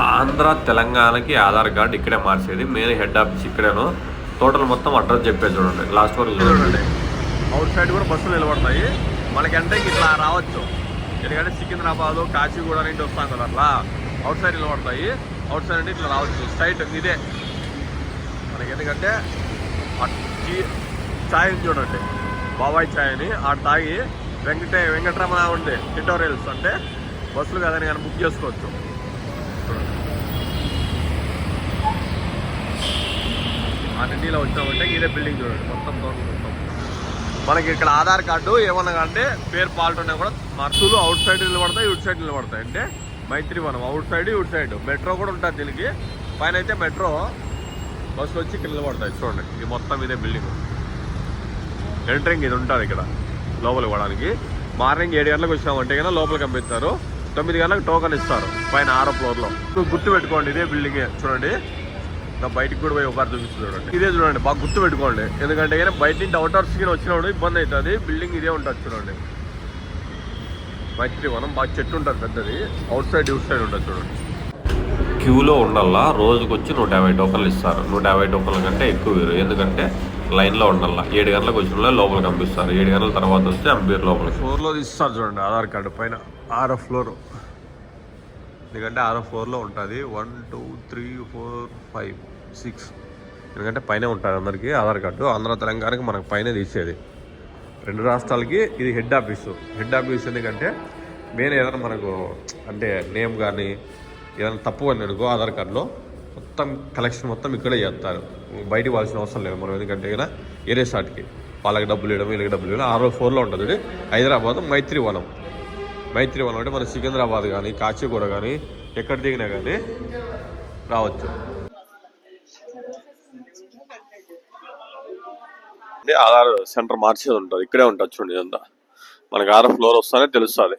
ఆంధ్ర తెలంగాణకి ఆధార్ కార్డు ఇక్కడే మార్చేది, మెయిన్ హెడ్ ఆఫీస్ ఇక్కడేను. టోటల్ మొత్తం అడ్రస్ చెప్పేది చూడండి, లాస్ట్ వరకు చూడండి. అవుట్ సైడ్ కూడా బస్సులు నిలబడతాయి మనకంటే ఇట్లా రావచ్చు, ఎందుకంటే సికింద్రాబాద్ కాచిగూడ నుంచి వస్తాం కదా, అట్లా అవుట్ సైడ్ నిలబడతాయి. అవుట్ సైడ్ అంటే ఇట్లా రావచ్చు స్ట్రైట్ ఇదే మనకి. ఎందుకంటే ఛాయ్ చూడండి, బాబాయ్ ఛాయ్ అని ఆడ తాగి వెంకటరమణ ఉంది ట్యుటోరియల్స్ అంటే బస్సులు కదని కానీ బుక్ చేసుకోవచ్చు. ఆ నిండిలో వచ్చామంటే ఇదే బిల్డింగ్ చూడండి, మొత్తం మొత్తం మనకి ఇక్కడ ఆధార్ కార్డు ఏమన్నా అంటే పేరు ఫాల్ట్ ఉన్నా కూడా మరుసలు అవుట్ సైడ్ నిలబడతాయి, ఇటు సైడ్ నిలబడతాయి. అంటే మైత్రివనం అవుట్ సైడ్ ఇటు సైడ్. మెట్రో కూడా ఉంటుంది దీనికి పైన, అయితే మెట్రో బస్సులు వచ్చి ఇక్కడ నిలబడతాయి. చూడండి ఇది మొత్తం ఇదే బిల్డింగ్. ఎంట్రింగ్ ఇది ఉంటుంది ఇక్కడ లోపలికి పోవడానికి. మార్నింగ్ 7 గంటలకు వచ్చినామంటే కన్నా లోపలికి పంపిస్తారు, 9 గంటలకు టోకన్ ఇస్తారు పైన 6వ ఫ్లోర్లో. గుర్తు పెట్టుకోండి ఇదే బిల్డింగే. చూడండి బయటికి కూడా పోయి ఒకసారి చూపిస్తుంది చూడండి, ఇదే చూడండి బాగా గుర్తు పెట్టుకోండి. ఎందుకంటే కానీ బయట నుంచి అవుటర్స్ కి వచ్చినప్పుడు ఇబ్బంది అవుతుంది. బిల్డింగ్ ఇదే ఉంటుంది చూడండి, మైత్రివనం. బాగా చెట్టు ఉంటుంది పెద్దది, అవుట్ సైడ్ ఇటు సైడ్ ఉంటుంది చూడండి. క్యూలో ఉండాలా, రోజుకి వచ్చి 150 టోకన్లు ఇస్తారు. 150 టోకన్ల కంటే ఎక్కువ వేరు, ఎందుకంటే లైన్లో ఉండాలా. 7 గంటలకు వచ్చిన లోపలికి పంపిస్తారు, 7 గంటల తర్వాత వస్తే అంపేరు లోపలికి. ఫ్లోర్లో ఇస్తారు చూడండి ఆధార్ కార్డు పైన 6వ ఫ్లోర్. ఎందుకంటే 6వ ఫ్లోర్లో ఉంటుంది. 1 2 3 4 5 6, ఎందుకంటే పైన ఉంటుంది అందరికీ ఆధార్ కార్డు. ఆంధ్ర తెలంగాణకి మనకు పైన తీసేది. 2 రాష్ట్రాలకి ఇది హెడ్ ఆఫీసు. హెడ్ ఆఫీస్ ఎందుకంటే మెయిన్ ఏదైనా మనకు అంటే నేమ్ కానీ ఏదైనా తప్పు అని అనుకో ఆధార్ కార్డులో మొత్తం కలెక్షన్ మొత్తం ఇక్కడే చేస్తారు, బయటికి పోవాల్సిన అవసరం లేదు మనం. ఎందుకంటే కదా ఏరే సాట్కి వాళ్ళకి డబ్బులు ఇవ్వడం వీళ్ళకి డబ్బులు ఇవ్వడం. 6వ ఫ్లోర్లో ఉంటుంది హైదరాబాద్ మైత్రివనం. మైత్రివనం అంటే మన సికింద్రాబాద్ కానీ కాచిగూడ కానీ ఎక్కడ దిగినా కానీ రావచ్చు. ఆధార్ సెంటర్ మార్చేది ఉంటుంది, ఇక్కడే ఉంటుంది చూడండి. ఇదంతా మనకి 6వ ఫ్లోర్ వస్తానే తెలుస్తుంది.